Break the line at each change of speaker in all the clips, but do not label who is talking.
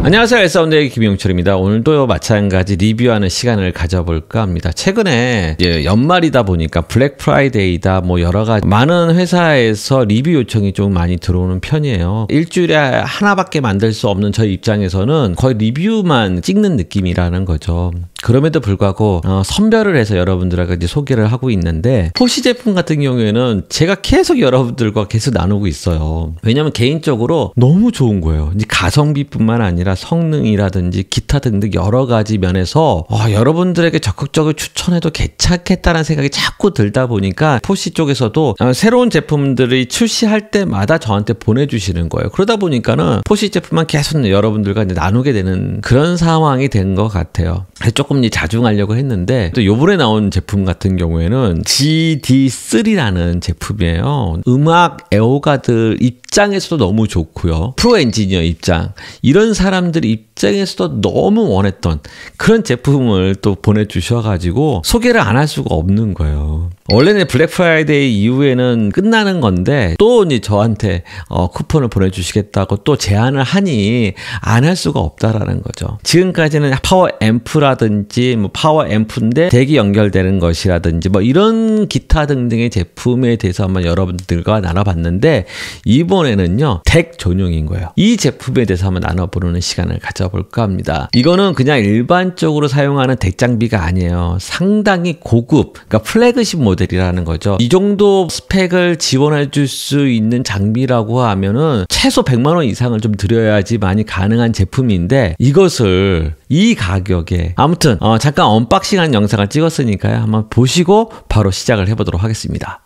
안녕하세요. 엘사운드의 김용철입니다. 오늘도 마찬가지 리뷰하는 시간을 가져볼까 합니다. 최근에 연말이다 보니까 블랙 프라이데이다 뭐 여러 가지 많은 회사에서 리뷰 요청이 좀 많이 들어오는 편이에요. 일주일에 하나밖에 만들 수 없는 저희 입장에서는 거의 리뷰만 찍는 느낌이라는 거죠. 그럼에도 불구하고 선별을 해서 여러분들하고 이제 소개를 하고 있는데, 포시 제품 같은 경우에는 제가 계속 여러분들과 계속 나누고 있어요. 왜냐면 개인적으로 너무 좋은 거예요. 이제 가성비뿐만 아니라 성능이라든지 기타 등등 여러 가지 면에서 여러분들에게 적극적으로 추천해도 괜찮겠다는 생각이 자꾸 들다 보니까 포시 쪽에서도 새로운 제품들이 출시할 때마다 저한테 보내주시는 거예요. 그러다 보니까는 포시 제품만 계속 여러분들과 이제 나누게 되는 그런 상황이 된 것 같아요. 조금 자중하려고 했는데, 또 요번에 나온 제품 같은 경우에는 GD3라는 제품이에요. 음악 애호가들 입장에서도 너무 좋고요. 프로 엔지니어 입장, 이런 사람들 입장에서도 너무 원했던 그런 제품을 또 보내주셔가지고 소개를 안 할 수가 없는 거예요. 원래는 블랙 프라이데이 이후에는 끝나는 건데 또 이제 저한테 쿠폰을 보내주시겠다고 또 제안을 하니 안 할 수가 없다라는 거죠. 지금까지는 파워 앰프라든지 뭐 파워 앰프인데 덱이 연결되는 것이라든지 뭐 이런 기타 등등의 제품에 대해서 한번 여러분들과 나눠봤는데, 이번에는요 덱 전용인 거예요. 이 제품에 대해서 한번 나눠보는 시간을 가져볼까 합니다. 이거는 그냥 일반적으로 사용하는 덱 장비가 아니에요. 상당히 고급, 그러니까 플래그십 모델이라는 거죠. 이 정도 스펙을 지원해 줄 수 있는 장비라고 하면은 최소 100만 원 이상을 좀 들여야지만이 가능한 제품인데, 이것을 이 가격에 아무튼 잠깐 언박싱한 영상을 찍었으니까요. 한번 보시고 바로 시작을 해보도록 하겠습니다.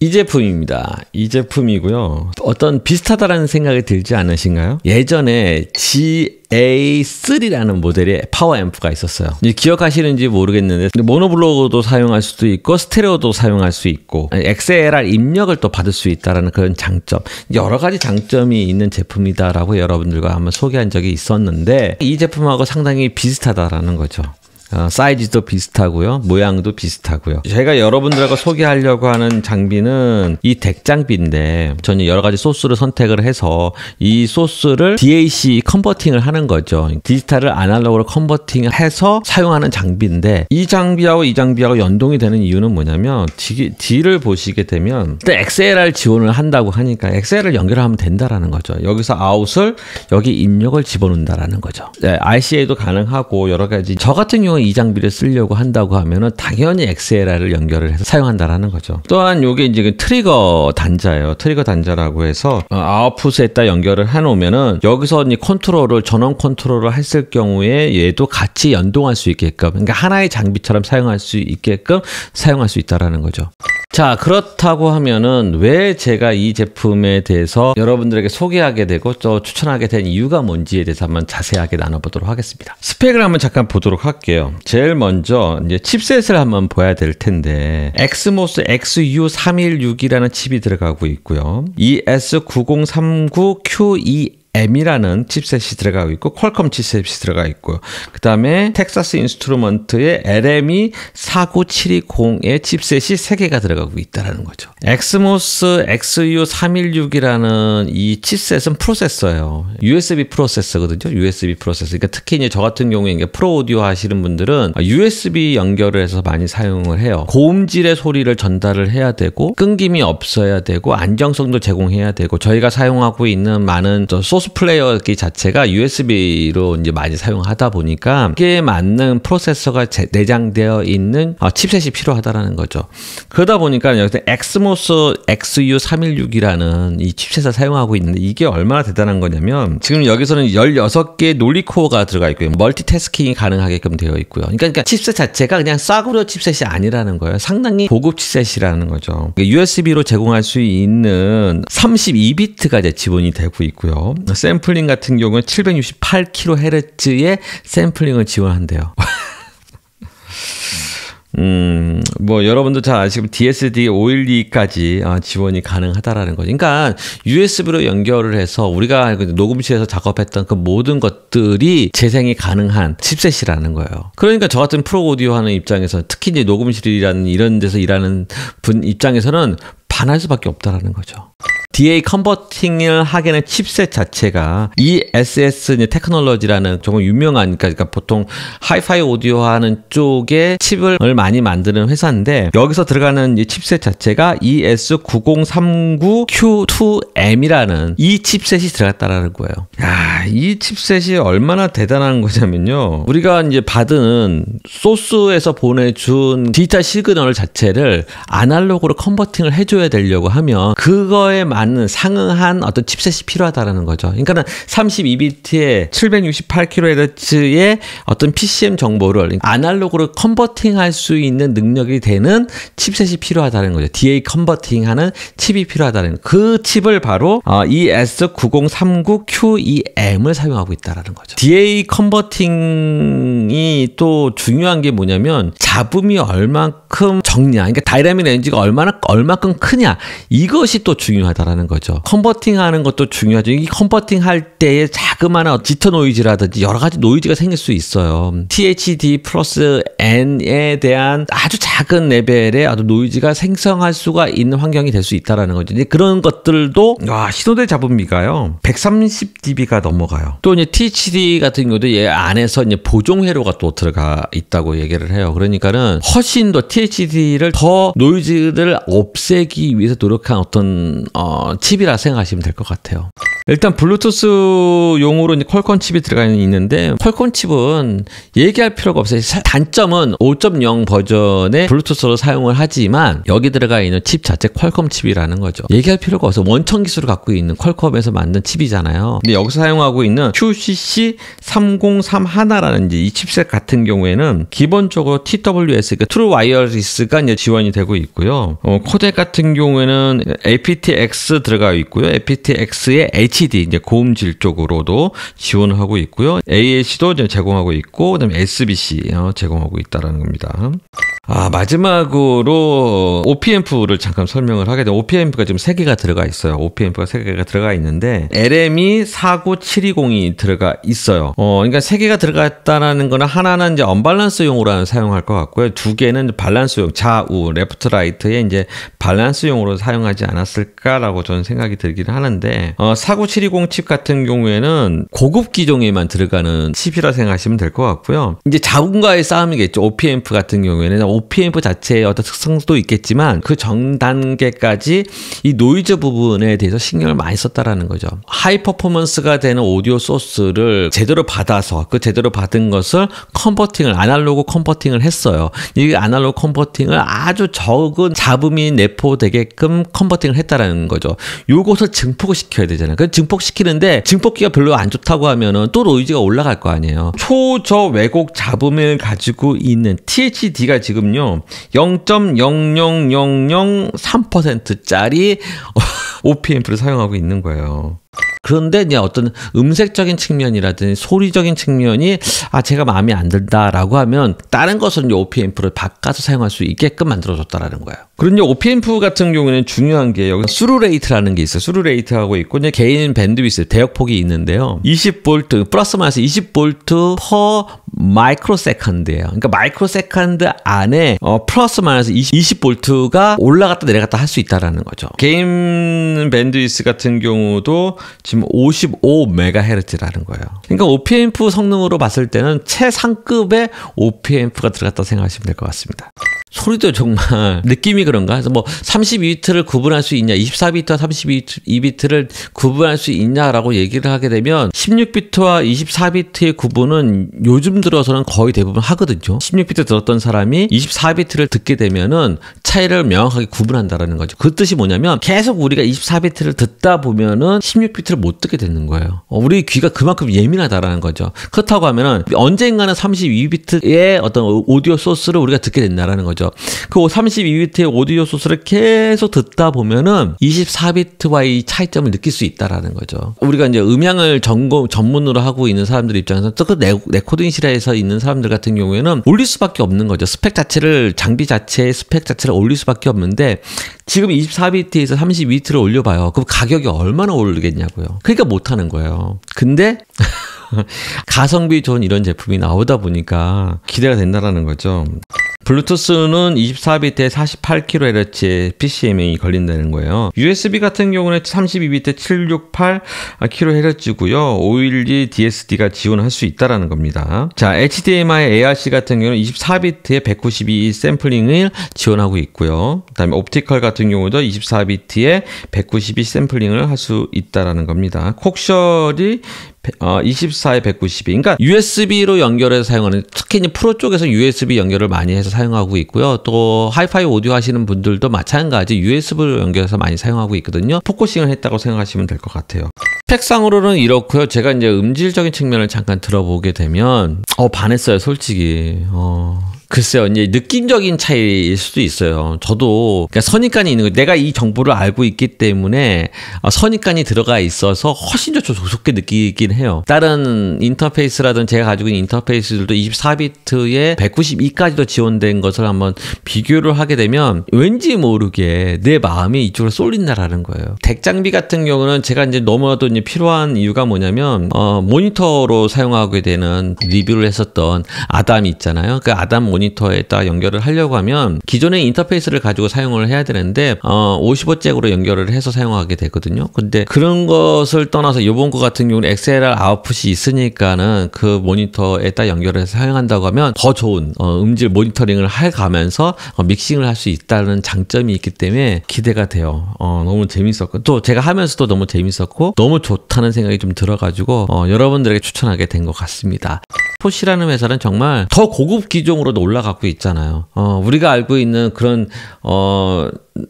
이 제품입니다. 이 제품이고요. 어떤 비슷하다라는 생각이 들지 않으신가요? 예전에 GA3라는 모델의 파워 앰프가 있었어요. 기억하시는지 모르겠는데 모노블록도 사용할 수도 있고 스테레오도 사용할 수 있고 XLR 입력을 또 받을 수 있다는 그런 장점, 여러 가지 장점이 있는 제품이다라고 여러분들과 한번 소개한 적이 있었는데, 이 제품하고 상당히 비슷하다라는 거죠. 사이즈도 비슷하고요. 모양도 비슷하고요. 제가 여러분들하고 소개하려고 하는 장비는 이 덱 장비인데, 저는 여러 가지 소스를 선택을 해서 이 소스를 DAC 컨버팅을 하는 거죠. 디지털을 아날로그로 컨버팅을 해서 사용하는 장비인데, 이 장비하고 이 장비하고 연동이 되는 이유는 뭐냐면, D를 보시게 되면 일단 XLR 지원을 한다고 하니까 XLR 연결하면 된다라는 거죠. 여기서 아웃을 여기 입력을 집어넣는다라는 거죠. 네, RCA도 가능하고 여러 가지. 저 같은 경우 이 장비를 쓰려고 한다고 하면은 당연히 XLR을 연결을 해서 사용한다라는 거죠. 또한 요게 이제 트리거 단자예요. 트리거 단자라고 해서 아웃풋에다 연결을 해 놓으면은 여기서 이 컨트롤을, 전원 컨트롤을 했을 경우에 얘도 같이 연동할 수 있게끔, 그러니까 하나의 장비처럼 사용할 수 있게끔 사용할 수 있다라는 거죠. 자, 그렇다고 하면은 왜 제가 이 제품에 대해서 여러분들에게 소개하게 되고 또 추천하게 된 이유가 뭔지에 대해서 한번 자세하게 나눠보도록 하겠습니다. 스펙을 한번 잠깐 보도록 할게요. 제일 먼저 이제 칩셋을 한번 봐야 될 텐데, 엑스모스 XU316이라는 칩이 들어가고 있고요. ES9039QE M이라는 칩셋이 들어가고 있고, 퀄컴 칩셋이 들어가 있고요. 그 다음에 텍사스 인스트루먼트의 LME 49720의 칩셋이 3개가 들어가고 있다는 거죠. 엑스모스 XU316이라는 이 칩셋은 프로세서예요. USB 프로세서거든요. USB 프로세서. 그러니까 특히 이제 저 같은 경우에 이제 프로 오디오 하시는 분들은 USB 연결을 해서 많이 사용을 해요. 고음질의 소리를 전달을 해야 되고, 끊김이 없어야 되고, 안정성도 제공해야 되고, 저희가 사용하고 있는 많은 소스 소스 플레이어기 자체가 USB로 이제 많이 사용하다 보니까 이게 맞는 프로세서가 내장되어 있는 칩셋이 필요하다라는 거죠. 그러다 보니까 여기서 엑스모스 XU316이라는 이 칩셋을 사용하고 있는데 이게 얼마나 대단한 거냐면 지금 여기서는 16개의 논리 코어가 들어가 있고요. 멀티태스킹이 가능하게끔 되어 있고요. 그러니까 칩셋 자체가 그냥 싸구려 칩셋이 아니라는 거예요. 상당히 고급 칩셋이라는 거죠. USB로 제공할 수 있는 32비트가 이제 지원이 되고 있고요. 샘플링 같은 경우는 768kHz의 샘플링을 지원한대요. 뭐 여러분도 잘 아시고 DSD 512까지 지원이 가능하다라는 거죠. 그러니까 USB로 연결을 해서 우리가 녹음실에서 작업했던 그 모든 것들이 재생이 가능한 칩셋이라는 거예요. 그러니까 저 같은 프로 오디오 하는 입장에서 특히 이제 녹음실이라는 이런 데서 일하는 분 입장에서는 반할 수밖에 없다라는 거죠. DA 컨버팅을 하게는 칩셋 자체가 ESS 테크놀로지라는 정말 유명한, 그러니까 보통 하이파이 오디오 하는 쪽에 칩을 많이 만드는 회사인데 여기서 들어가는 이 칩셋 자체가 ES9039Q2M이라는 이 칩셋이 들어갔다라는 거예요. 야, 이 칩셋이 얼마나 대단한 거냐면요. 우리가 이제 받은 소스에서 보내준 디지털 시그널 자체를 아날로그로 컨버팅을 해줘야 되려고 하면 그거에 맞는 상응한 어떤 칩셋이 필요하다라는 거죠. 그러니까는 32비트에 768kHz의 어떤 PCM 정보를 아날로그로 컨버팅할 수 있는 능력이 되는 칩셋이 필요하다는 거죠. DA 컨버팅하는 칩이 필요하다는 거죠. 그 칩을 바로 ES9039QEM을 사용하고 있다는 거죠. DA 컨버팅이 또 중요한 게 뭐냐면 잡음이 얼만큼 적냐, 그러니까 다이나믹 렌지가 얼마큼 크냐, 이것이 또 중요하다라는 거죠. 컨버팅하는 것도 중요하죠. 이 컨버팅 할 때에 자그마한 지터 노이즈라든지 여러 가지 노이즈가 생길 수 있어요. THD 플러스 N에 대한 아주 작은 레벨의 아주 노이즈가 생성할 수가 있는 환경이 될 수 있다라는 거죠. 이제 그런 것들도 신호대 잡음비가요 130dB가 넘어가요. 또 이제 THD 같은 경우도 얘 안에서 이제 보정 회로가 또 들어가 있다고 얘기를 해요. 그러니까는 훨씬 더 THD를 더 노이즈를 없애기 위해서 노력한 어떤 칩이라 생각하시면 될 것 같아요. 일단 블루투스용으로 이제 퀄컴 칩이 들어가 있는데 퀄컴 칩은 얘기할 필요가 없어요. 단점은 5.0 버전의 블루투스로 사용을 하지만 여기 들어가 있는 칩 자체 퀄컴 칩이라는 거죠. 얘기할 필요가 없어요. 원천 기술을 갖고 있는 퀄컴에서 만든 칩이잖아요. 근데 여기서 사용하고 있는 QCC3031라는 이제 이 칩셋 같은 경우에는 기본적으로 TWS, 그러니까 트루 와이어리스가 이제 지원이 되고 있고요. 코덱 같은 경우에는 aptX 들어가 있고요. aptX의 HD 이제 고음질 쪽으로도 지원을 하고 있고요. AAC도 이제 제공하고 있고, 그다음에 SBC 제공하고 있다라는 겁니다. 마지막으로 OP앰프를 잠깐 설명을 하게 되면 OP앰프가 지금 3개가 들어가 있어요. OP앰프가 3개가 들어가 있는데 LME 49720이 들어가 있어요. 그러니까 3개가 들어갔다라는 거는 하나는 이제 언밸런스용으로 사용할 것 같고요. 2개는 밸런스용, 좌우, 레프트, 라이트에 이제 밸런스용으로 사용하지 않았을까라고 저는 생각이 들기는 하는데 49720 칩 같은 경우에는 고급 기종에만 들어가는 칩이라 생각하시면 될 것 같고요. 이제 자본과의 싸움이겠죠. OP앰프 같은 경우에는 OP앰프 자체의 어떤 특성도 있겠지만 그 전 단계까지 이 노이즈 부분에 대해서 신경을 많이 썼다라는 거죠. 하이 퍼포먼스가 되는 오디오 소스를 제대로 받아서 그 제대로 받은 것을 아날로그 컨버팅을 했어요. 이 아날로그 컨버팅을 아주 적은 잡음이 내포되게끔 컨버팅을 했다라는 거죠. 요것을 증폭을 시켜야 되잖아요. 그 증폭시키는데 증폭기가 별로 안 좋다고 하면은 또 노이즈가 올라갈 거 아니에요. 초저왜곡 잡음을 가지고 있는 THD가 지금요 0.00003%짜리 OP앰프를 사용하고 있는 거예요. 그런데 이제 어떤 음색적인 측면이라든지 소리적인 측면이 제가 마음에 안 든다라고 하면 다른 것은 이제 OP앰프를 바꿔서 사용할 수 있게끔 만들어줬다라는 거예요. 그런데 OP앰프 같은 경우는 중요한 게 여기 스루레이트라는 게 있어요. 스루레이트하고 있고 이제 개인 밴드위스 대역폭이 있는데요. 20V 플러스 마이너스 20V per 마이크로세컨드예요. 그러니까 마이크로세컨드 안에 플러스 마이너스 20V가 올라갔다 내려갔다 할 수 있다라는 거죠. 개인 밴드위스 같은 경우도 지금 55MHz라는 거예요. 그러니까 OP앰프 성능으로 봤을 때는 최상급의 OP앰프가 들어갔다고 생각하시면 될 것 같습니다. 소리도 정말 느낌이 그런가? 그래서 뭐 32비트를 구분할 수 있냐, 24비트와 32비트를 구분할 수 있냐라고 얘기를 하게 되면 16비트와 24비트의 구분은 요즘 들어서는 거의 대부분 하거든요. 16비트 들었던 사람이 24비트를 듣게 되면은 차이를 명확하게 구분한다라는 거죠. 그 뜻이 뭐냐면 계속 우리가 24비트를 듣다 보면은 16비트를 못 듣게 되는 거예요. 우리 귀가 그만큼 예민하다라는 거죠. 그렇다고 하면은 언젠가는 32비트의 어떤 오디오 소스를 우리가 듣게 된다라는 거죠. 그 32비트의 오디오 소스를 계속 듣다 보면은 24비트와의 차이점을 느낄 수 있다라는 거죠. 우리가 이제 음향을 전문으로 하고 있는 사람들 입장에서 또 그 레코딩실에서 있는 사람들 같은 경우에는 올릴 수밖에 없는 거죠. 스펙 자체를, 장비 자체의 스펙 자체를 올릴 수밖에 없는데 지금 24비트에서 32비트를 올려봐요. 그럼 가격이 얼마나 오르겠냐고요. 그러니까 못하는 거예요. 근데 가성비 좋은 이런 제품이 나오다 보니까 기대가 된다라는 거죠. 블루투스는 24비트에 48kHz의 PCM이 걸린다는 거예요. USB 같은 경우는 32비트 768kHz고요. 512 DSD가 지원할 수 있다라는 겁니다. 자, HDMI ARC 같은 경우는 24비트에 192 샘플링을 지원하고 있고요. 그다음에 옵티컬 같은 경우도 24비트에 192 샘플링을 할 수 있다라는 겁니다. 콕셜이 24에 192. 그러니까 USB로 연결해서 사용하는, 특히 이제 프로 쪽에서 USB 연결을 많이 해서 사용하고 있고요. 또 하이파이 오디오 하시는 분들도 마찬가지 USB로 연결해서 많이 사용하고 있거든요. 포커싱을 했다고 생각하시면 될 것 같아요. 스펙상으로는 이렇고요. 제가 이제 음질적인 측면을 잠깐 들어보게 되면 반했어요, 솔직히. 글쎄요, 이제 느낌적인 차이일 수도 있어요. 저도 그러니까 선입관이 있는 거예요. 내가 이 정보를 알고 있기 때문에 선입관이 들어가 있어서 훨씬 더 좋게 느끼긴 해요. 다른 인터페이스라든 제가 가지고 있는 인터페이스들도 24비트에 192까지도 지원된 것을 한번 비교를 하게 되면 왠지 모르게 내 마음이 이쪽으로 쏠린다라는 거예요. 덱 장비 같은 경우는 제가 이제 너무나도 이제 필요한 이유가 뭐냐면 모니터로 사용하게 되는 리뷰를 했었던 아담이 있잖아요. 그 아담 모니터에다 연결을 하려고 하면 기존의 인터페이스를 가지고 사용을 해야 되는데 55잭으로 연결을 해서 사용하게 되거든요. 근데 그런 것을 떠나서 이번 거 같은 경우는 XLR 아웃풋이 있으니까는 그 모니터에다 연결을 해서 사용한다고 하면 더 좋은 음질 모니터링을 해가면서 믹싱을 할 수 있다는 장점이 있기 때문에 기대가 돼요. 너무 재밌었고 또 제가 하면서도 너무 재밌었고 너무 좋다는 생각이 좀 들어가지고 여러분들에게 추천하게 된 것 같습니다. 포시라는 회사는 정말 더 고급 기종으로도 올라가고 있잖아요. 우리가 알고 있는 그런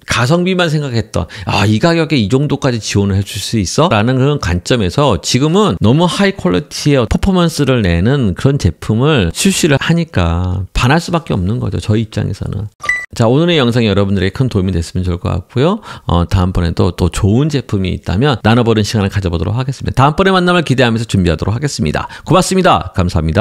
가성비만 생각했던 이 가격에 이 정도까지 지원을 해줄 수 있어? 라는 그런 관점에서 지금은 너무 하이 퀄리티의 퍼포먼스를 내는 그런 제품을 출시를 하니까 반할 수밖에 없는 거죠. 저희 입장에서는. 자, 오늘의 영상이 여러분들에게 큰 도움이 됐으면 좋을 것 같고요. 다음번에도 또 좋은 제품이 있다면 나눠보는 시간을 가져보도록 하겠습니다. 다음번에 만남을 기대하면서 준비하도록 하겠습니다. 고맙습니다. 감사합니다.